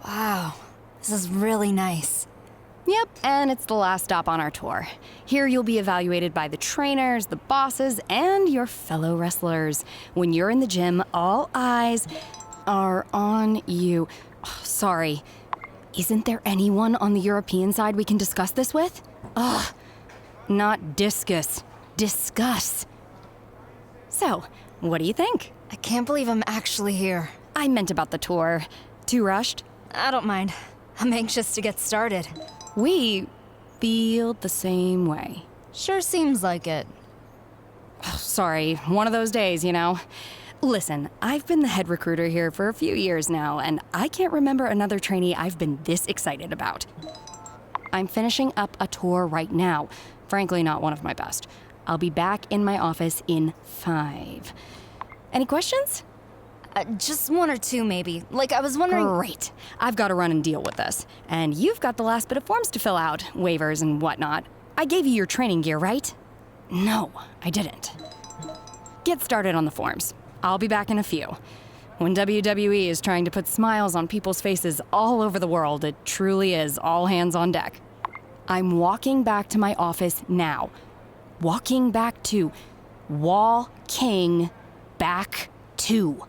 Wow, this is really nice. Yep, and it's the last stop on our tour. Here you'll be evaluated by the trainers, the bosses, and your fellow wrestlers. When you're in the gym, all eyes are on you. Oh, sorry. Isn't there anyone on the European side we can discuss this with? Ugh. Not discus. Discuss. So, what do you think? I can't believe I'm actually here. I meant about the tour. Too rushed? I don't mind. I'm anxious to get started. We feel the same way. Sure seems like it. Oh, sorry, one of those days, you know. Listen, I've been the head recruiter here for a few years now, and I can't remember another trainee I've been this excited about. I'm finishing up a tour right now. Frankly, not one of my best. I'll be back in my office in 5. Any questions? Just one or two, maybe. Like, I was wondering... Great. I've got to run and deal with this. And you've got the last bit of forms to fill out, waivers and whatnot. I gave you your training gear, right? No, I didn't. Get started on the forms. I'll be back in a few. When WWE is trying to put smiles on people's faces all over the world, it truly is all hands on deck. I'm walking back to my office now. Walking back to... Walking back to...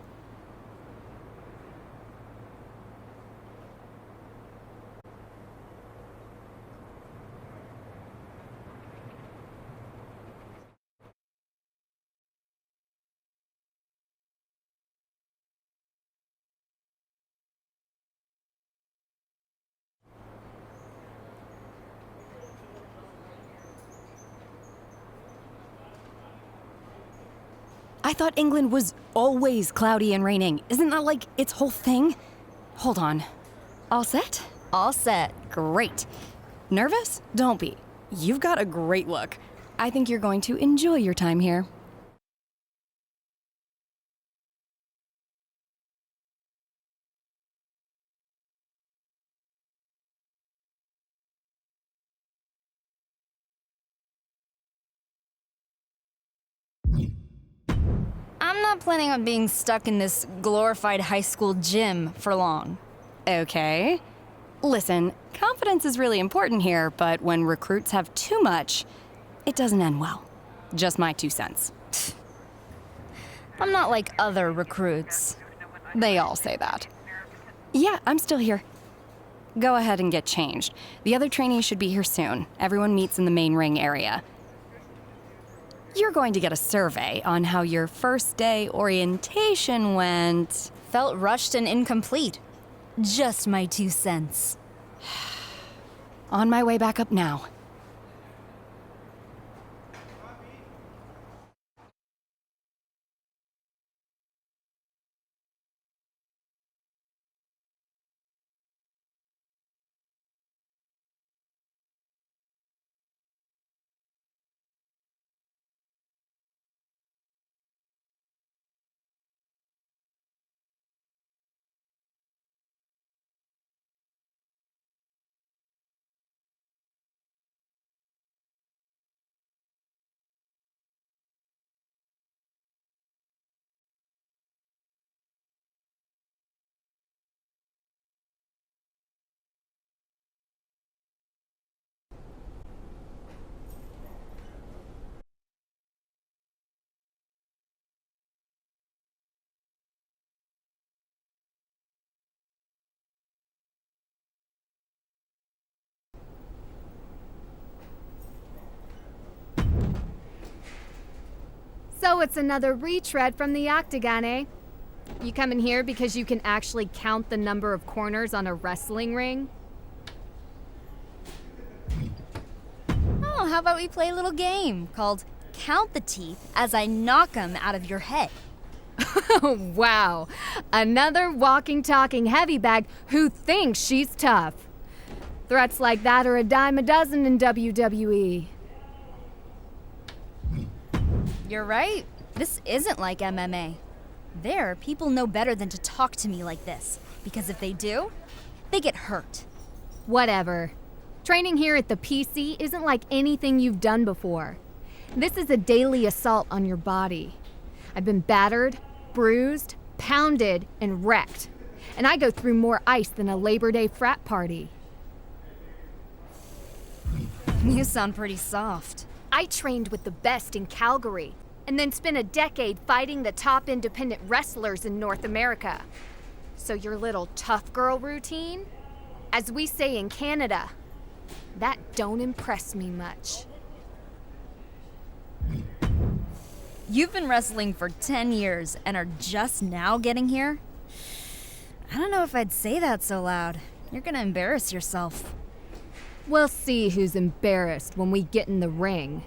I thought England was always cloudy and raining. Isn't that like its whole thing? Hold on. All set? All set. Great. Nervous? Don't be. You've got a great look. I think you're going to enjoy your time here. I'm not planning on being stuck in this glorified high school gym for long. Okay. Listen, confidence is really important here, but when recruits have too much, it doesn't end well. Just my 2 cents. I'm not like other recruits. They all say that. Yeah, I'm still here. Go ahead and get changed. The other trainees should be here soon. Everyone meets in the main ring area. You're going to get a survey on how your first day orientation went. Felt rushed and incomplete. Just my 2 cents. On my way back up now. So it's another retread from the Octagon, eh? You come in here because you can actually count the number of corners on a wrestling ring? Oh, how about we play a little game called Count the Teeth as I knock 'em out of your head? Wow. Another walking, talking heavy bag who thinks she's tough. Threats like that are a dime a dozen in WWE. You're right. This isn't like MMA. There, people know better than to talk to me like this, because if they do, they get hurt. Whatever. Training here at the PC isn't like anything you've done before. This is a daily assault on your body. I've been battered, bruised, pounded, and wrecked. and I go through more ice than a Labor Day frat party. You sound pretty soft. I trained with the best in Calgary, and then spent a decade fighting the top independent wrestlers in North America. So your little tough girl routine? As we say in Canada, that don't impress me much. You've been wrestling for 10 years and are just now getting here? I don't know if I'd say that so loud. You're gonna embarrass yourself. We'll see who's embarrassed when we get in the ring.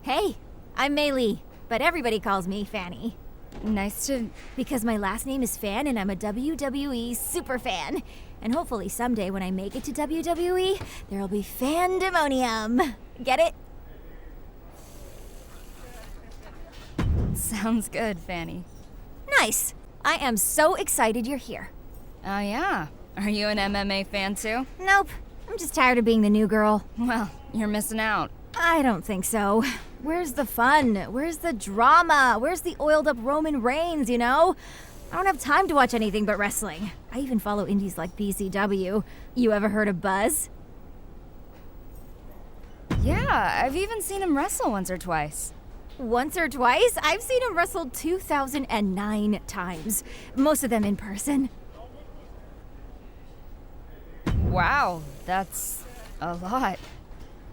Hey, I'm Mei Lee, but everybody calls me Fanny. Nice to... Because my last name is Fan and I'm a WWE super fan. And hopefully someday when I make it to WWE, there'll be fandemonium. Get it? Sounds good, Fanny. Nice. I am so excited you're here. Oh yeah? Are you an MMA fan too? Nope. I'm just tired of being the new girl. Well, you're missing out. I don't think so. Where's the fun? Where's the drama? Where's the oiled up Roman Reigns, you know? I don't have time to watch anything but wrestling. I even follow indies like BCW. You ever heard of Buzz? Yeah, I've even seen him wrestle once or twice. Once or twice? I've seen him wrestle 2,009 times. Most of them in person. Wow, that's a lot.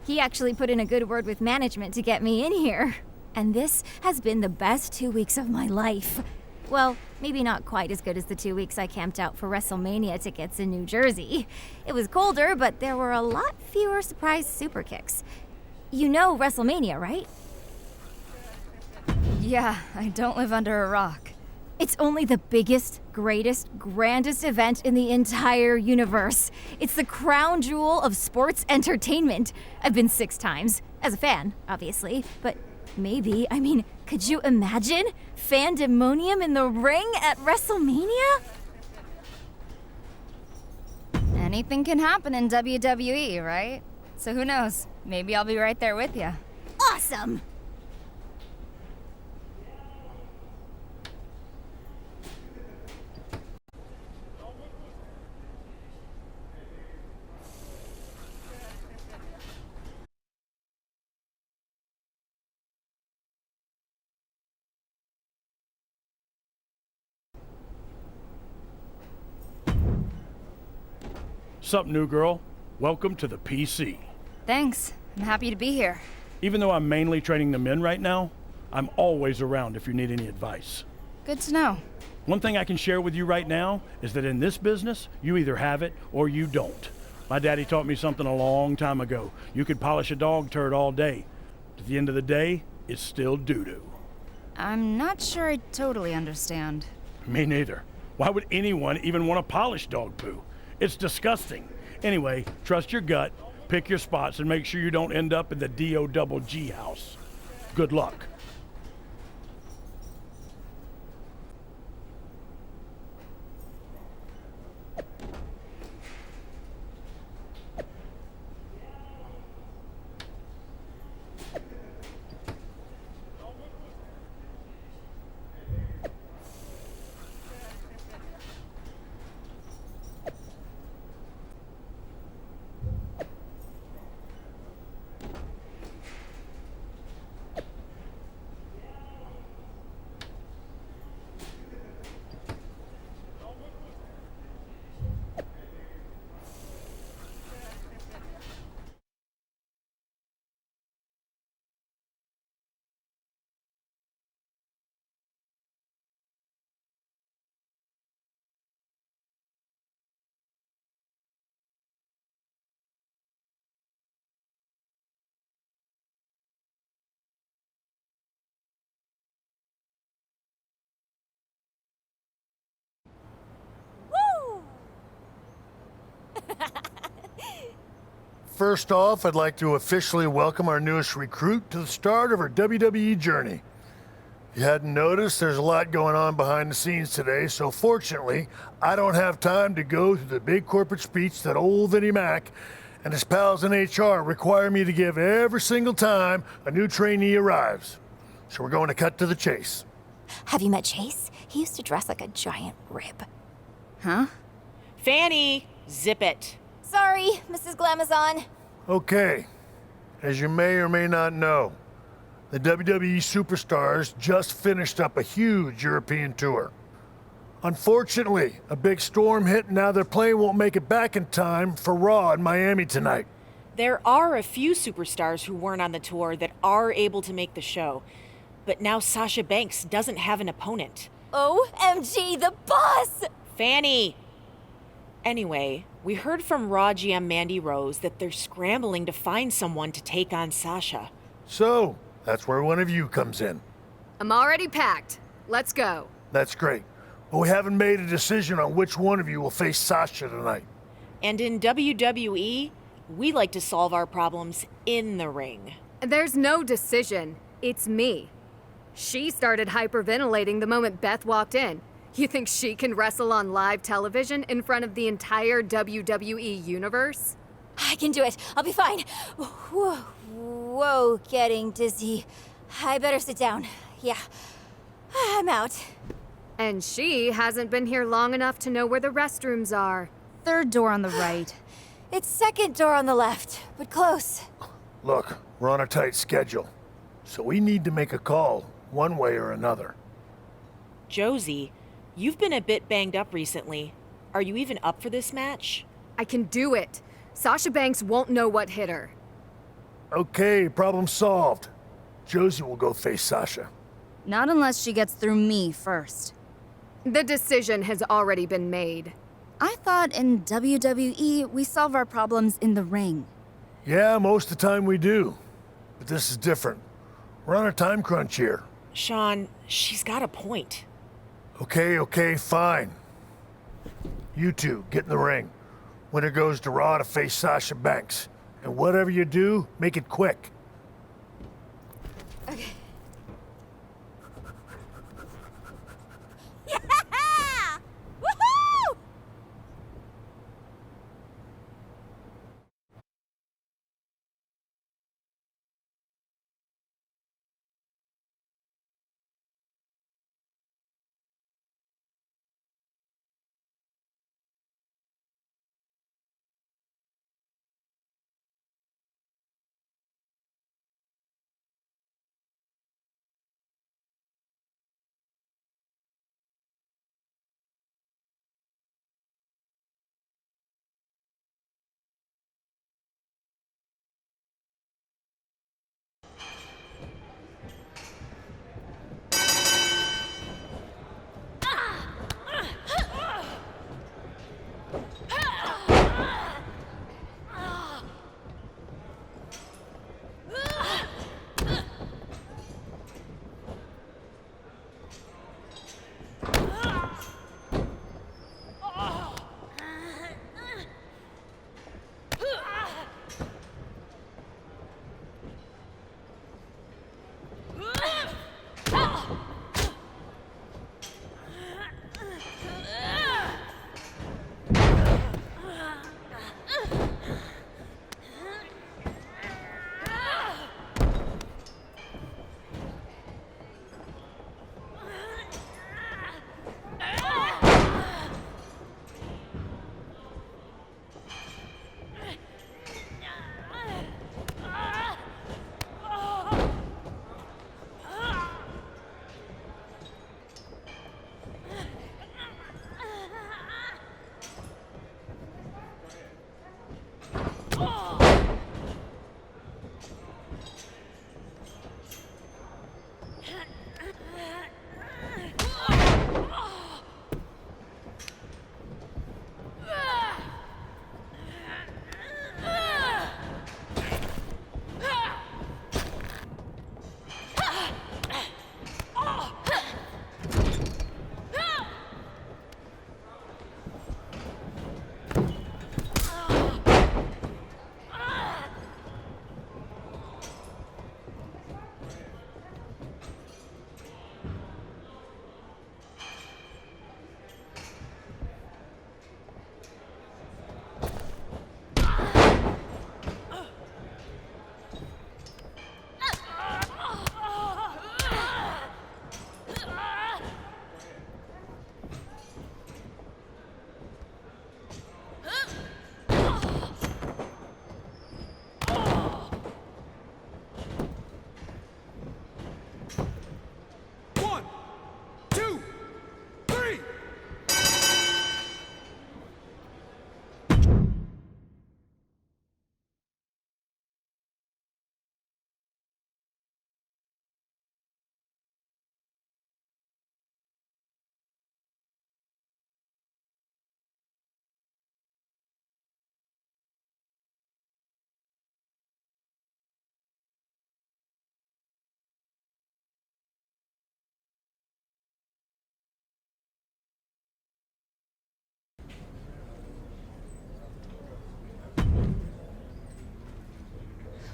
He actually put in a good word with management to get me in here. And this has been the best 2 weeks of my life. Well, maybe not quite as good as the 2 weeks I camped out for WrestleMania tickets in New Jersey. It was colder, but there were a lot fewer surprise super kicks. You know WrestleMania, right? Yeah, I don't live under a rock. It's only the biggest, greatest, grandest event in the entire universe. It's the crown jewel of sports entertainment. I've been 6 times, as a fan, obviously, but maybe, could you imagine? Fandemonium in the ring at WrestleMania? Anything can happen in WWE, right? So who knows? Maybe I'll be right there with you. Awesome! Sup, new girl? Welcome to the PC. Thanks. I'm happy to be here. Even though I'm mainly training the men right now, I'm always around if you need any advice. Good to know. One thing I can share with you right now is that in this business, you either have it or you don't. My daddy taught me something a long time ago. You could polish a dog turd all day. At the end of the day, it's still doo-doo. I'm not sure I totally understand. Me neither. Why would anyone even want to polish dog poo? It's disgusting. Anyway, trust your gut, pick your spots, and make sure you don't end up in the D-O-double-G house. Good luck. First off, I'd like to officially welcome our newest recruit to the start of her WWE journey. You hadn't noticed there's a lot going on behind the scenes today, so fortunately, I don't have time to go through the big corporate speech that old Vinnie Mac and his pals in HR require me to give every single time a new trainee arrives. So we're going to cut to the chase. Have you met Chase? He used to dress like a giant rib. Huh? Fanny, zip it. Sorry, Mrs. Glamazon. Okay, as you may or may not know, the WWE superstars just finished up a huge European tour. Unfortunately, a big storm hit and now their plane won't make it back in time for Raw in Miami tonight. There are a few superstars who weren't on the tour that are able to make the show. But now Sasha Banks doesn't have an opponent. OMG, the boss! Fanny! Anyway, we heard from Raw GM Mandy Rose that they're scrambling to find someone to take on Sasha. So, that's where one of you comes in. I'm already packed. Let's go. That's great. But we haven't made a decision on which one of you will face Sasha tonight. And in WWE, we like to solve our problems in the ring. There's no decision. It's me. She started hyperventilating the moment Beth walked in. You think she can wrestle on live television in front of the entire WWE universe? I can do it. I'll be fine. Whoa, getting dizzy. I better sit down. Yeah, I'm out. And she hasn't been here long enough to know where the restrooms are. Third door on the right. It's second door on the left, but close. Look, we're on a tight schedule, so we need to make a call, one way or another. Josie, you've been a bit banged up recently. Are you even up for this match? I can do it. Sasha Banks won't know what hit her. Okay, problem solved. Josie will go face Sasha. Not unless she gets through me first. The decision has already been made. I thought in WWE we solve our problems in the ring. Yeah, most of the time we do. But this is different. We're on a time crunch here. Sean, she's got a point. Okay, fine. You two, get in the ring. Winner goes to Raw to face Sasha Banks. And whatever you do, make it quick. Okay.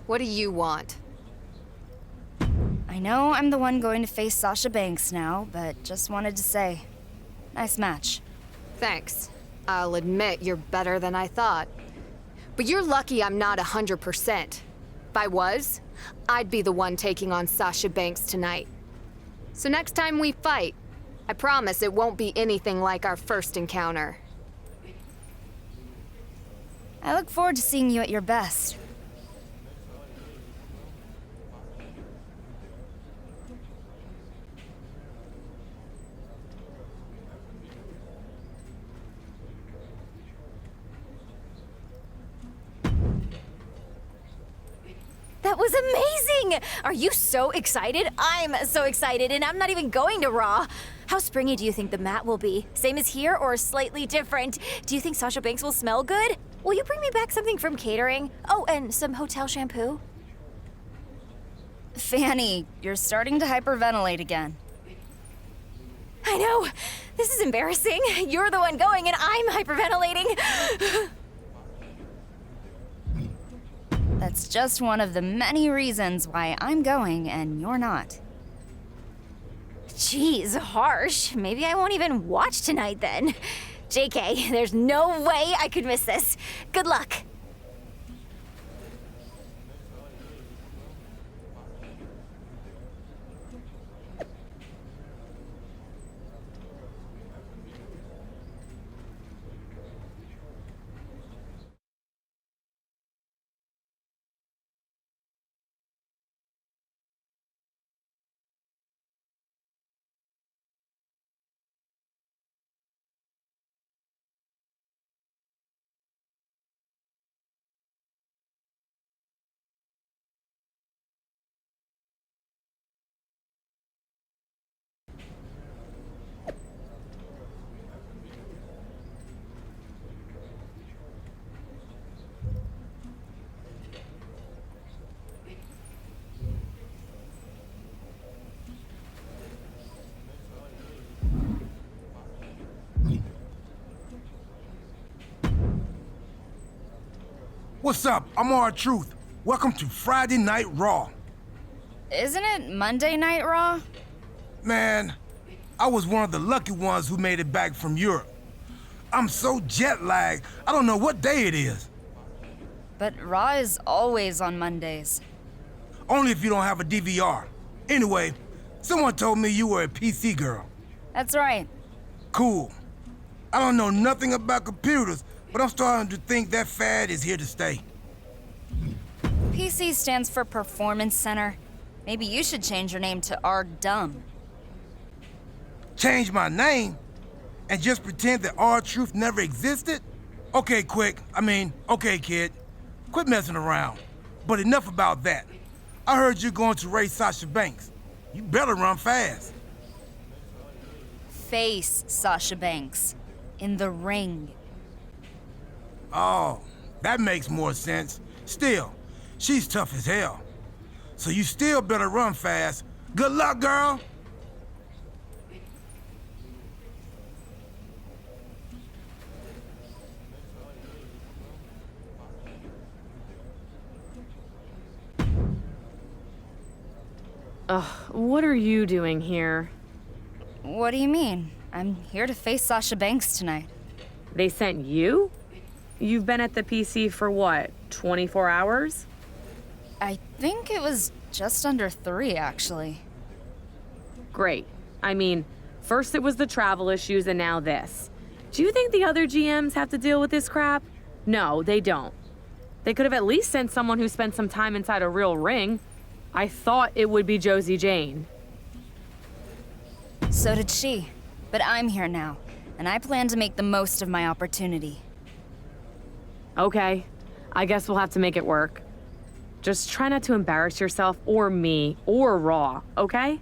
What do you want? I know I'm the one going to face Sasha Banks now, but just wanted to say, nice match. Thanks. I'll admit you're better than I thought. But you're lucky I'm not 100%. If I was, I'd be the one taking on Sasha Banks tonight. So next time we fight, I promise it won't be anything like our first encounter. I look forward to seeing you at your best. That was amazing! Are you so excited? I'm so excited, and I'm not even going to Raw. How springy do you think the mat will be? Same as here or slightly different? Do you think Sasha Banks will smell good? Will you bring me back something from catering? Oh, and some hotel shampoo? Fanny, you're starting to hyperventilate again. I know. This is embarrassing. You're the one going, and I'm hyperventilating. That's just one of the many reasons why I'm going and you're not. Jeez, harsh. Maybe I won't even watch tonight then. JK, there's no way I could miss this. Good luck. What's up? I'm R-Truth. Welcome to Friday Night Raw. Isn't it Monday Night Raw? Man, I was one of the lucky ones who made it back from Europe. I'm so jet-lagged, I don't know what day it is. But Raw is always on Mondays. Only if you don't have a DVR. Anyway, someone told me you were a PC girl. That's right. Cool. I don't know nothing about computers, but I'm starting to think that fad is here to stay. PC stands for Performance Center. Maybe you should change your name to R-Dumb. Change my name? And just pretend that R-Truth never existed? Okay, okay, kid. Quit messing around. But enough about that. I heard you're going to race Sasha Banks. You better run fast. Face Sasha Banks. In the ring. Oh, that makes more sense. Still, she's tough as hell. So you still better run fast. Good luck, girl! Ugh, what are you doing here? What do you mean? I'm here to face Sasha Banks tonight. They sent you? You've been at the PC for what, 24 hours? I think it was just under 3, actually. Great. I mean, first it was the travel issues and now this. Do you think the other GMs have to deal with this crap? No, they don't. They could have at least sent someone who spent some time inside a real ring. I thought it would be Josie Jane. So did she. But I'm here now, and I plan to make the most of my opportunity. Okay, I guess we'll have to make it work. Just try not to embarrass yourself or me or Raw, okay?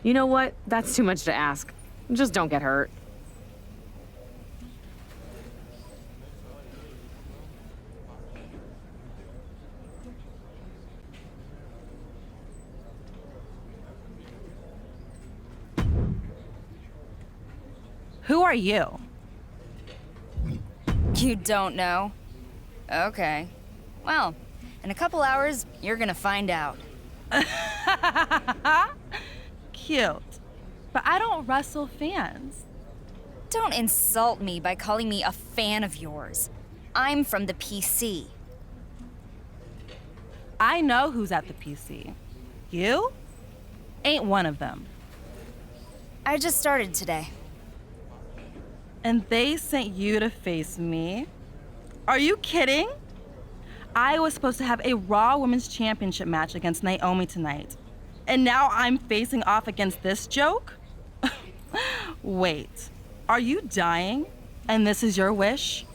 You know what? That's too much to ask. Just don't get hurt. Who are you? You don't know? Okay. Well, In a couple hours, you're gonna find out. Cute. But I don't wrestle fans. Don't insult me by calling me a fan of yours. I'm from the PC. I know who's at the PC. You ain't one of them. I just started today. And they sent you to face me? Are you kidding? I was supposed to have a Raw Women's Championship match against Naomi tonight. And now I'm facing off against this joke? Wait, are you dying? And this is your wish?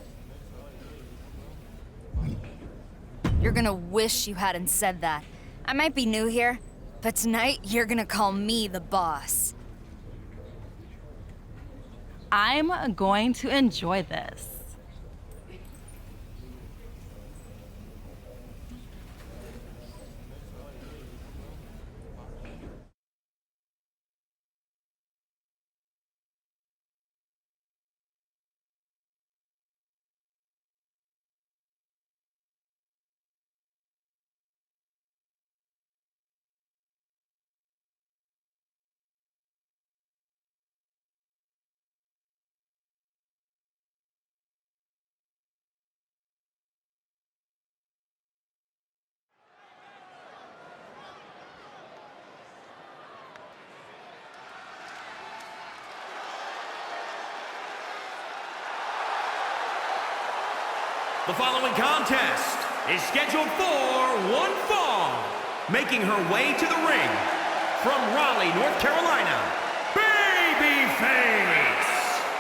You're gonna wish you hadn't said that. I might be new here, but tonight you're gonna call me the boss. I'm going to enjoy this. The following contest is scheduled for one fall, making her way to the ring from Raleigh, North Carolina, Babyface.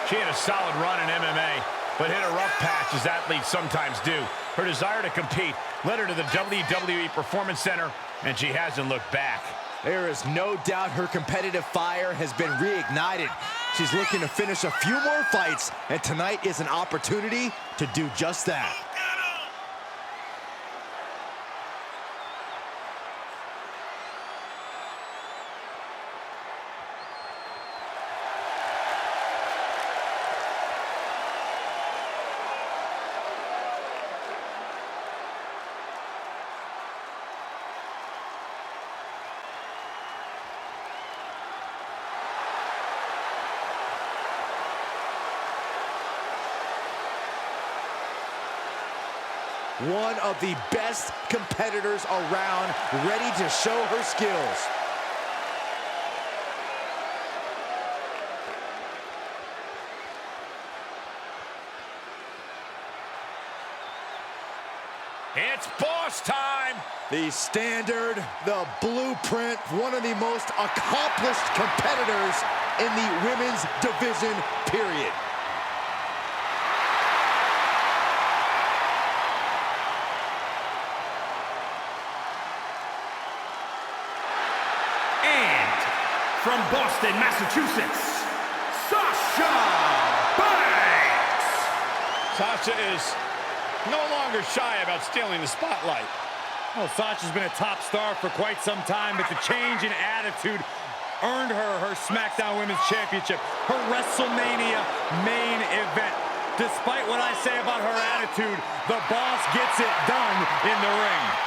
She had a solid run in MMA, but hit a rough patch as athletes sometimes do. Her desire to compete led her to the WWE Performance Center, and she hasn't looked back. There is no doubt her competitive fire has been reignited. She's looking to finish a few more fights, and tonight is an opportunity to do just that. One of the best competitors around, ready to show her skills. It's boss time! The standard, the blueprint, one of the most accomplished competitors in the women's division, period. From Boston, Massachusetts, Sasha Banks! Sasha is no longer shy about stealing the spotlight. Well, Sasha's been a top star for quite some time, but the change in attitude earned her SmackDown Women's Championship, her WrestleMania main event. Despite what I say about her attitude, the boss gets it done in the ring.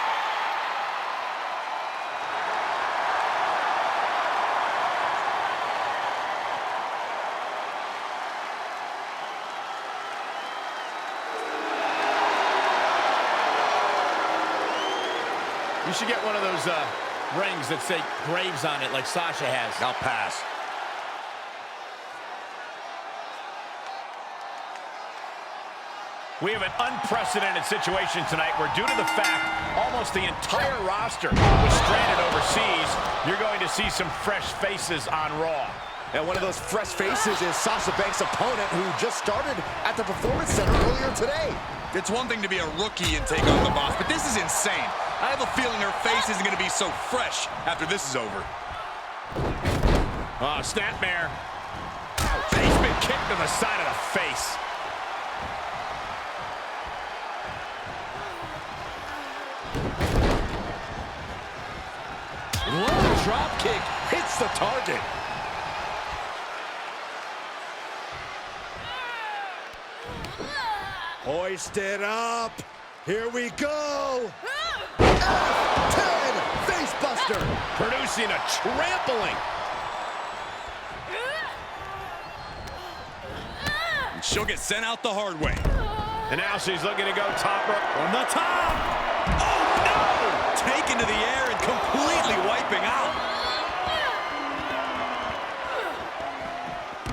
You should get one of those rings that say Graves on it like Sasha has. I'll pass. We have an unprecedented situation tonight where, due to the fact almost the entire roster was stranded overseas, you're going to see some fresh faces on Raw. And one of those fresh faces is Sasha Banks' opponent, who just started at the Performance Center earlier today. It's one thing to be a rookie and take on the boss, but this is insane. I have a feeling her face isn't going to be so fresh after this is over. Oh, snapmare. He's been kicked to the side of the face. Low drop kick hits the target. Hoisted up. Here we go. F10 facebuster. Producing a trampling. And she'll get sent out the hard way. And now she's looking to go top rope on the top. Oh, no! Taken to the air and completely wiping out.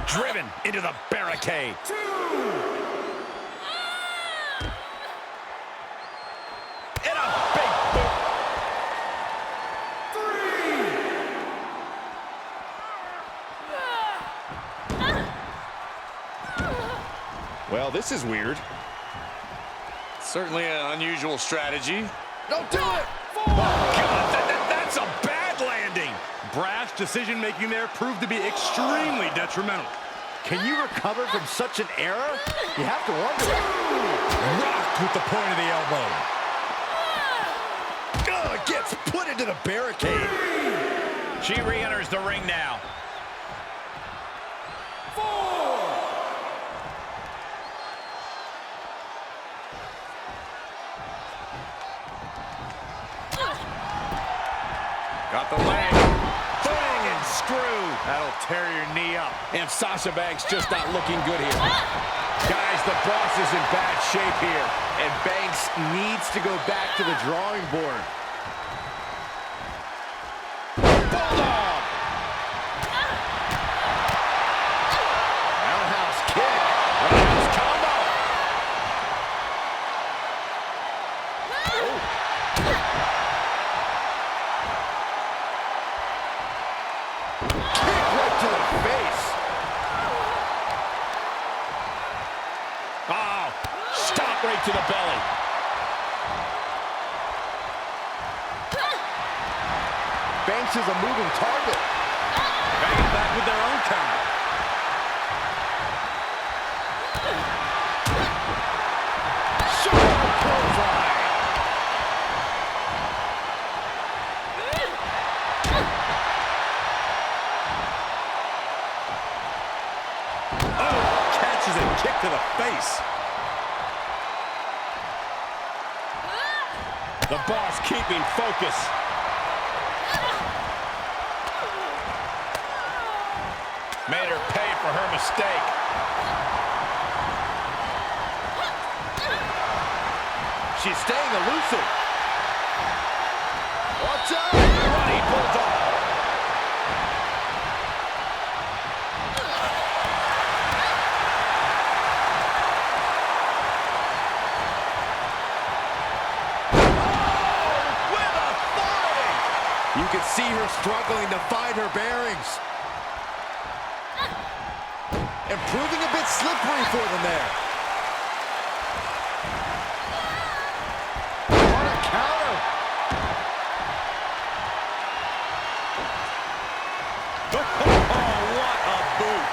Driven into the barricade. 2. And a big boot. 3. Well, this is weird. Certainly an unusual strategy. Don't do it! Oh, God, that's a bad landing. Brash decision-making there proved to be extremely detrimental. Can you recover from such an error? You have to wonder. Rocked with the point of the elbow. Oh, it gets put into the barricade. She re-enters the ring now. 4. Got the leg. Bang and screw. That'll tear your knee up. And Sasha Banks just not looking good here. Guys, the boss is in bad shape here. And Banks needs to go back to the drawing board. Bulldog. Roundhouse kick. Roundhouse combo. Kick right to the face. Oh, stop right to the belly. Banks is a moving target. Banging back with their own counter. Shoulder clothesline. Oh, catches a kick to the face. The boss keeping focus. Made her pay for her mistake. She's staying elusive. Watch out! Running bulldog. You can see her struggling to find her bearings. And proving a bit slippery for them there. What a counter. Oh, what a boot.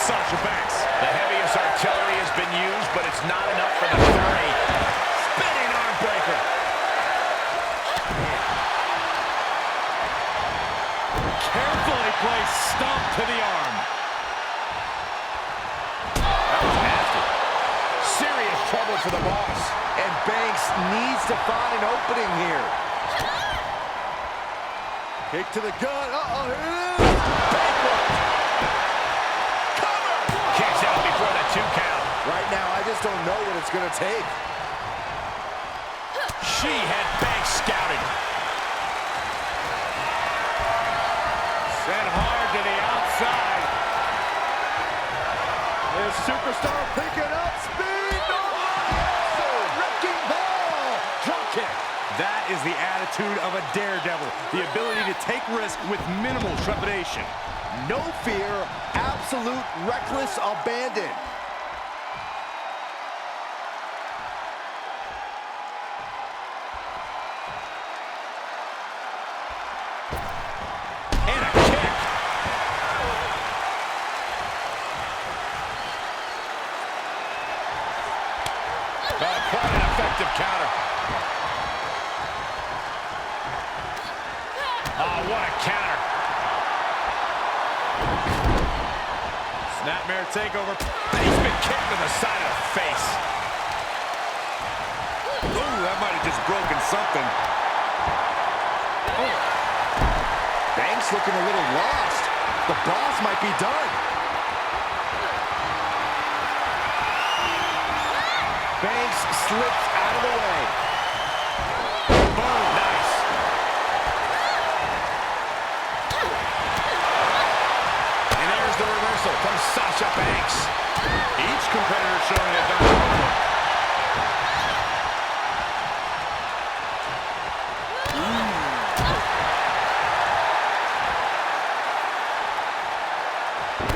Sasha Banks. The heaviest artillery has been used, but it's not enough for the 3. Spinning arm breaker. Carefully placed stomp to the arm. That was nasty. Serious trouble for the boss. And Banks needs to find an opening here. Kick to the gut. Uh-oh, here it is. Bankrupt. Kicks out before the 2 count. Right now, I just don't know what it's going to take. She had Banks scouted. Sent hard to the outside. This superstar picking up speed. So wrecking ball. Drop kick. That is the attitude of a daredevil. The ability to take risk with minimal trepidation. No fear, absolute reckless abandon. Quite an effective counter. Oh, what a counter. Snapmare takeover. He's been kicked to the side of the face. Ooh, that might have just broken something. Oh. Banks looking a little lost. The boss might be done. Banks slips out of the way. Boom, nice. And there's the reversal from Sasha Banks. Each competitor showing they've done their homework.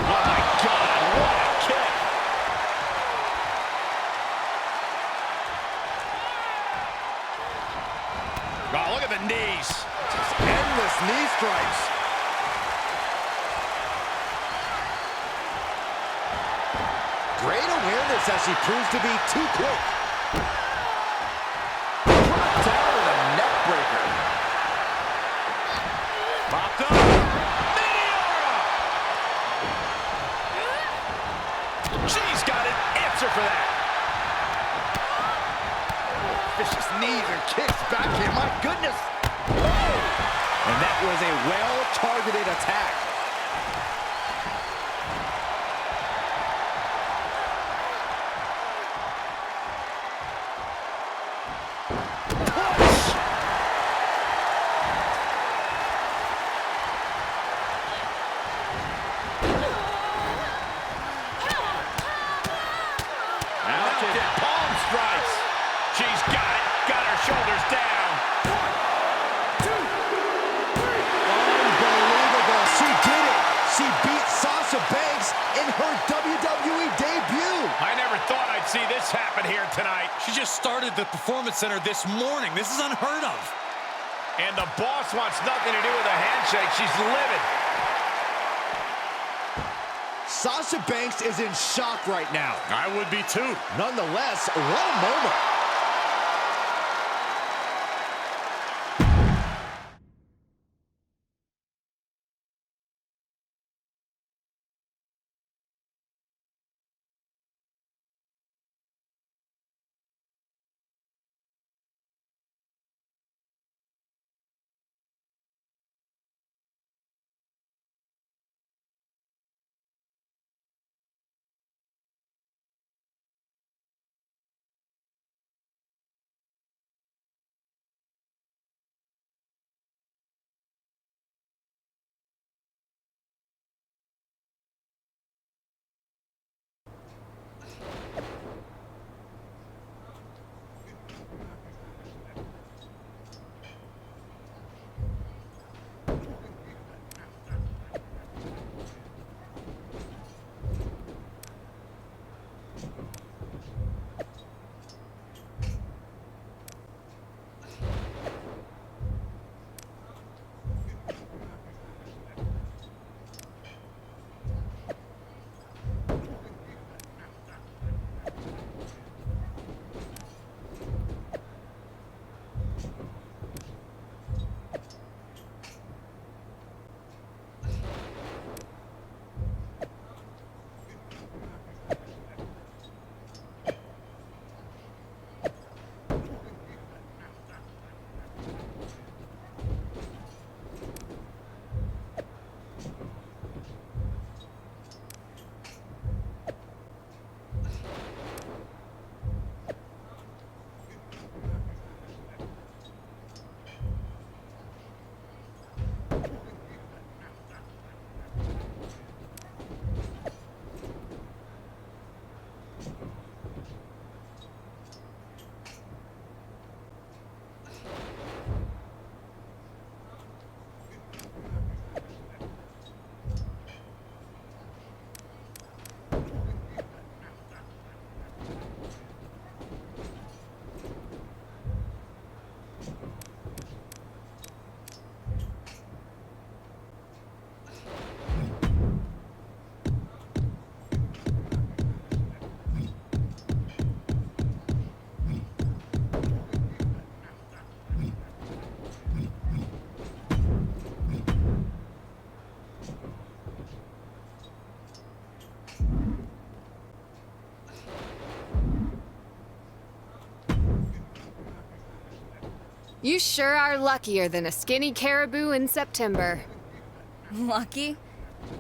Oh my God, what a kick. Oh, look at the knees. Just endless knee strikes. Great awareness as she proves to be too quick. Drop down with a neck breaker. Popped up. Meteora! She's got an answer for that. Vicious knees and kicks back here. My goodness. And that was a well-targeted attack. Mounted palm strikes. She's got it. Got her shoulders down. 1, 2, 3. Unbelievable. She did it. She beat Sasha Banks in her WWE debut. I never thought I'd see this happen here tonight. She just started the Performance Center this morning. This is unheard of. And the boss wants nothing to do with a handshake. She's livid. Sasha Banks is in shock right now. I would be too. Nonetheless, what a moment. You sure are luckier than a skinny caribou in September. Lucky?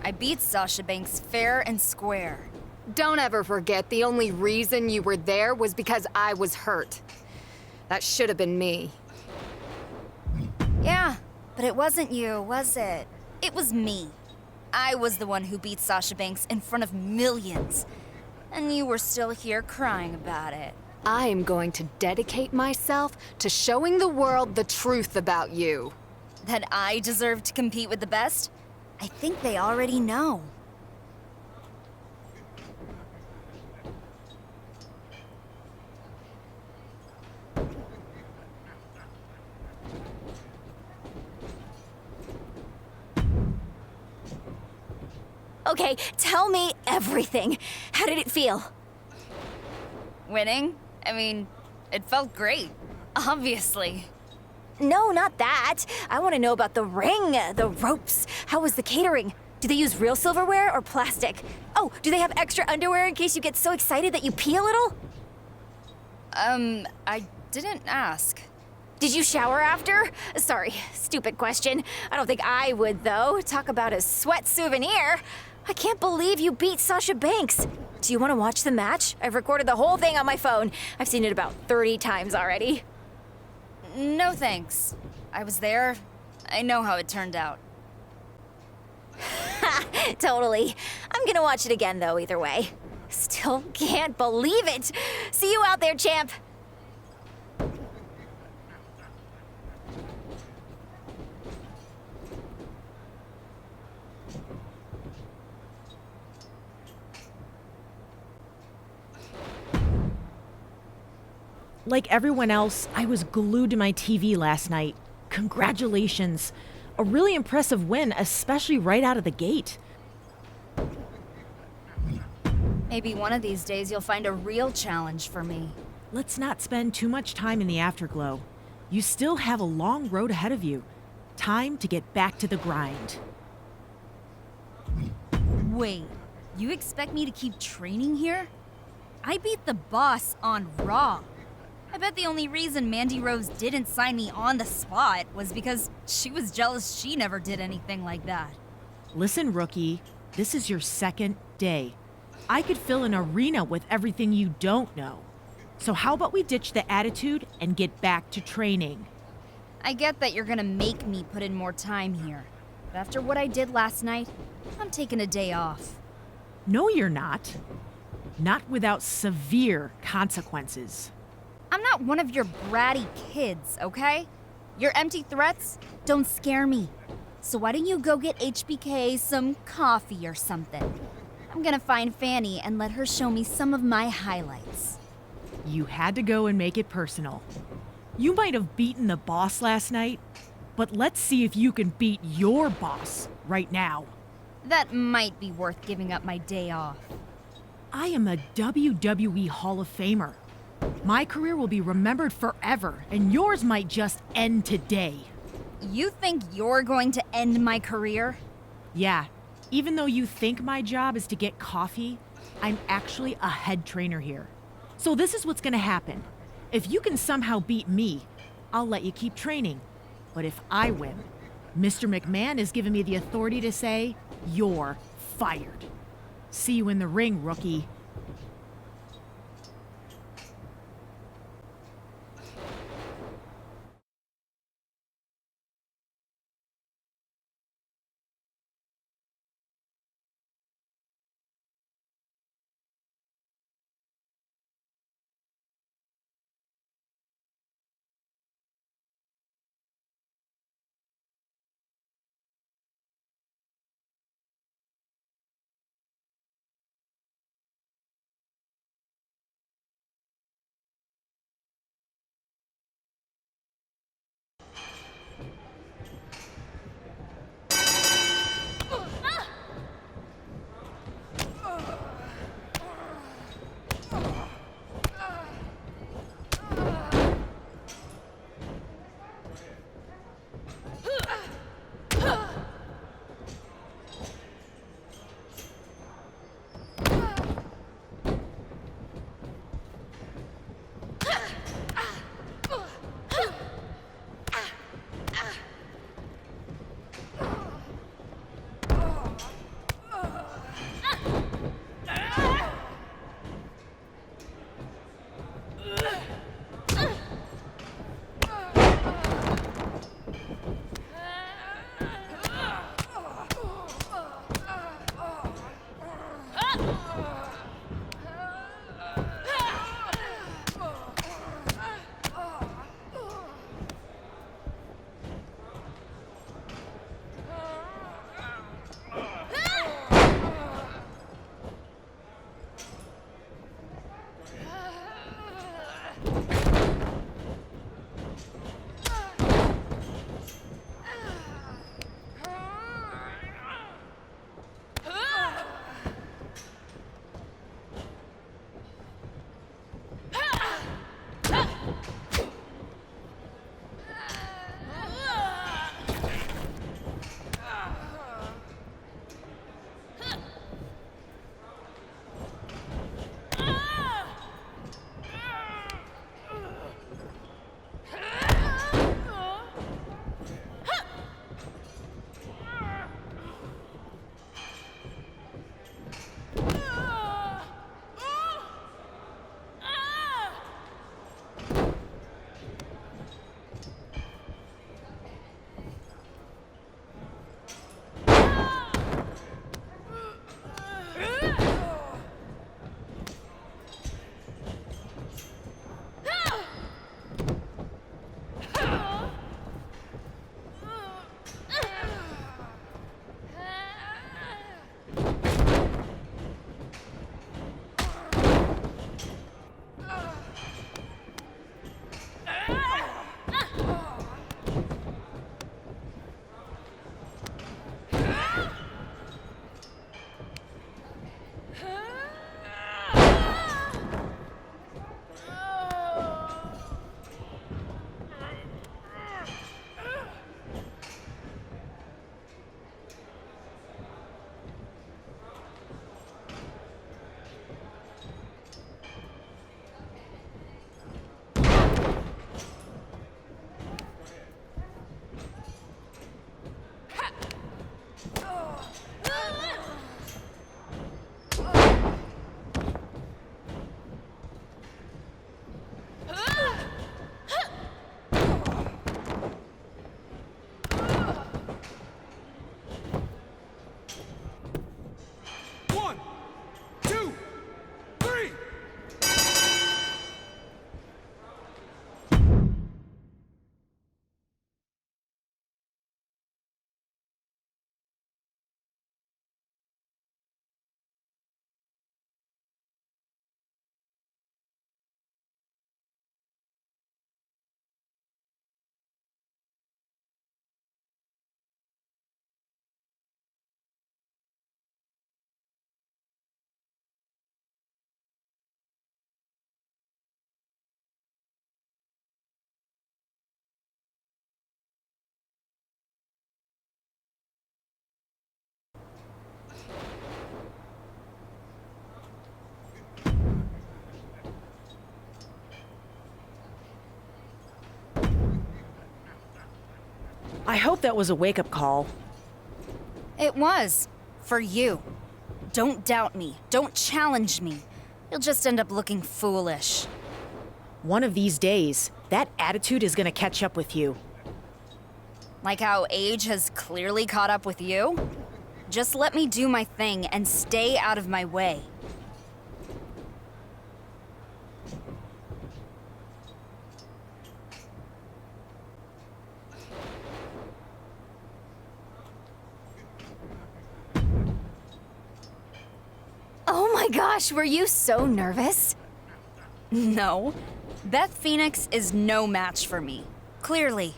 I beat Sasha Banks fair and square. Don't ever forget the only reason you were there was because I was hurt. That should have been me. Yeah, but it wasn't you, was it? It was me. I was the one who beat Sasha Banks in front of millions. And you were still here crying about it. I am going to dedicate myself to showing the world the truth about you. That I deserve to compete with the best? I think they already know. Okay, tell me everything. How did it feel? Winning? I mean, it felt great. Obviously. No, not that. I want to know about the ring, the ropes. How was the catering? Do they use real silverware or plastic? Oh, do they have extra underwear in case you get so excited that you pee a little? I didn't ask. Did you shower after? Sorry, stupid question. I don't think I would, though. Talk about a sweat souvenir. I can't believe you beat Sasha Banks. Do you want to watch the match? I've recorded the whole thing on my phone. I've seen it about 30 times already. No thanks. I was there. I know how it turned out. Totally. I'm gonna watch it again, though, either way. Still can't believe it. See you out there, champ. Like everyone else, I was glued to my TV last night. Congratulations. A really impressive win, especially right out of the gate. Maybe one of these days you'll find a real challenge for me. Let's not spend too much time in the afterglow. You still have a long road ahead of you. Time to get back to the grind. Wait, you expect me to keep training here? I beat the boss on Raw. I bet the only reason Mandy Rose didn't sign me on the spot was because she was jealous she never did anything like that. Listen, rookie, this is your second day. I could fill an arena with everything you don't know. So how about we ditch the attitude and get back to training? I get that you're gonna make me put in more time here. But after what I did last night, I'm taking a day off. No, you're not. Not without severe consequences. I'm not one of your bratty kids, okay? Your empty threats don't scare me. So why don't you go get HBK some coffee or something? I'm gonna find Fanny and let her show me some of my highlights. You had to go and make it personal. You might have beaten the boss last night, but let's see if you can beat your boss right now. That might be worth giving up my day off. I am a WWE Hall of Famer. My career will be remembered forever, and yours might just end today. You think you're going to end my career? Yeah, even though you think my job is to get coffee, I'm actually a head trainer here. So this is what's gonna happen. If you can somehow beat me, I'll let you keep training. But if I win, Mr. McMahon has given me the authority to say, you're fired. See you in the ring, rookie. I hope that was a wake-up call. It was. For you. Don't doubt me. Don't challenge me. You'll just end up looking foolish. One of these days, that attitude is gonna catch up with you. Like how age has clearly caught up with you? Just let me do my thing and stay out of my way. Oh my gosh, were you so nervous? No. Beth Phoenix is no match for me. Clearly.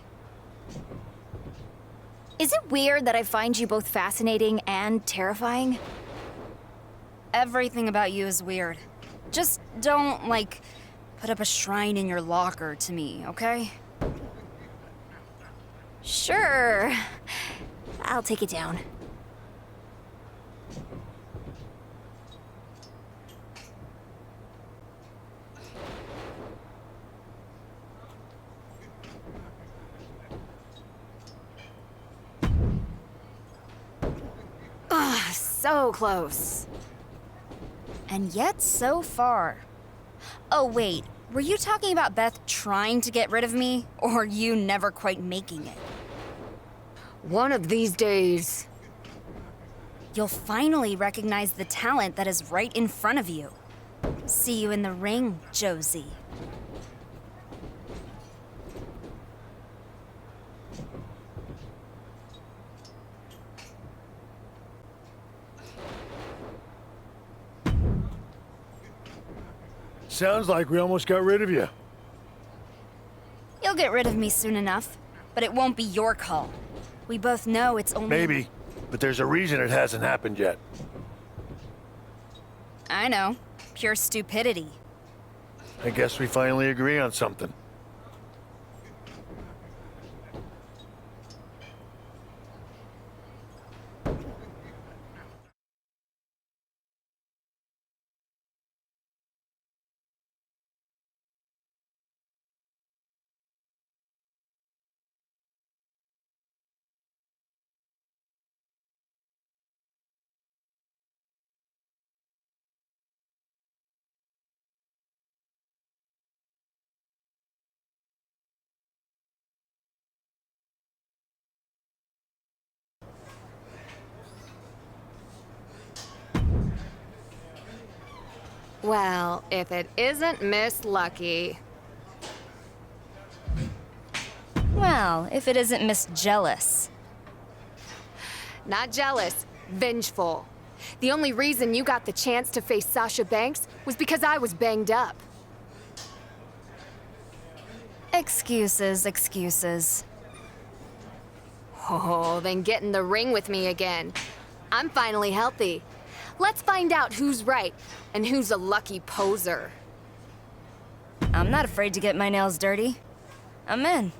Is it weird that I find you both fascinating and terrifying? Everything about you is weird. Just don't, like, put up a shrine in your locker to me, okay? Sure. I'll take it down. Ugh, so close. And yet so far. Oh wait, were you talking about Beth trying to get rid of me, or you never quite making it? One of these days. You'll finally recognize the talent that is right in front of you. See you in the ring, Josie. Sounds like we almost got rid of you. He'll get rid of me soon enough, but it won't be your call. We both know it's only... Maybe, but there's a reason it hasn't happened yet. I know. Pure stupidity. I guess we finally agree on something. Well, if it isn't Miss Lucky. Well, if it isn't Miss Jealous. Not jealous, vengeful. The only reason you got the chance to face Sasha Banks was because I was banged up. Excuses, excuses. Oh, then get in the ring with me again. I'm finally healthy. Let's find out who's right and who's a lucky poser. I'm not afraid to get my nails dirty. I'm in.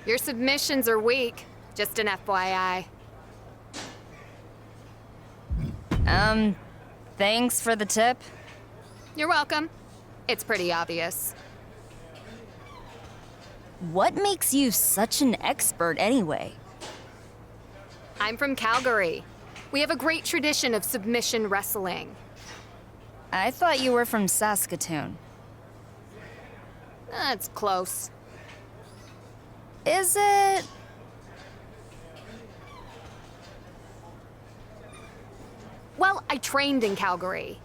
Your submissions are weak, just an FYI. Thanks for the tip. You're welcome. It's pretty obvious. What makes you such an expert anyway? I'm from Calgary. We have a great tradition of submission wrestling. I thought you were from Saskatoon. That's close. Is it? Well, I trained in Calgary.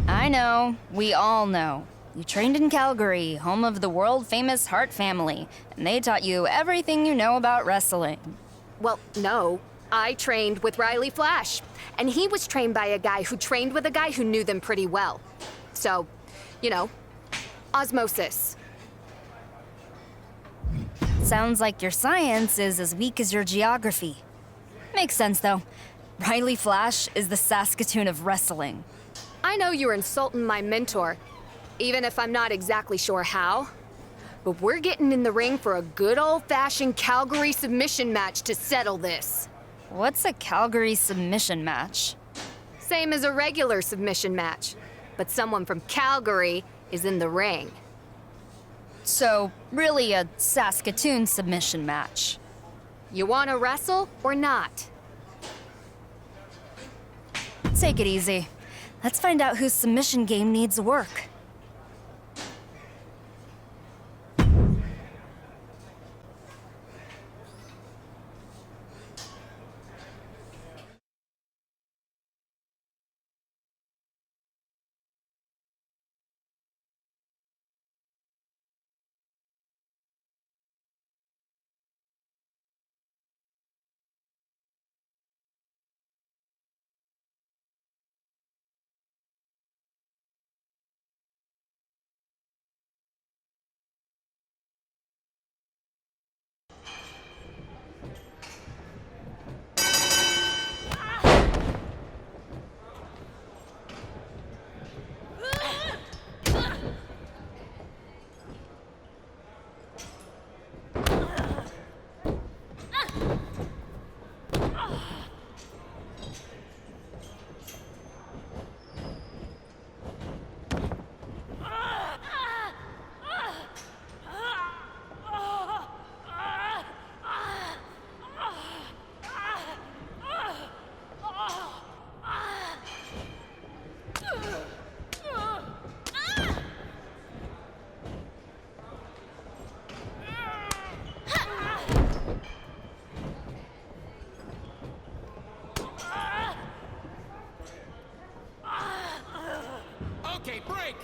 I know. We all know. You trained in Calgary, home of the world-famous Hart family, and they taught you everything you know about wrestling. Well, no. I trained with Riley Flash, and he was trained by a guy who trained with a guy who knew them pretty well. So, you know, osmosis. Sounds like your science is as weak as your geography. Makes sense, though. Riley Flash is the Saskatoon of wrestling. I know you're insulting my mentor, even if I'm not exactly sure how. But we're getting in the ring for a good old-fashioned Calgary submission match to settle this. What's a Calgary submission match? Same as a regular submission match, but someone from Calgary is in the ring. So, really a Saskatoon submission match. You want to wrestle or not? Take it easy. Let's find out whose submission game needs work. Okay, break.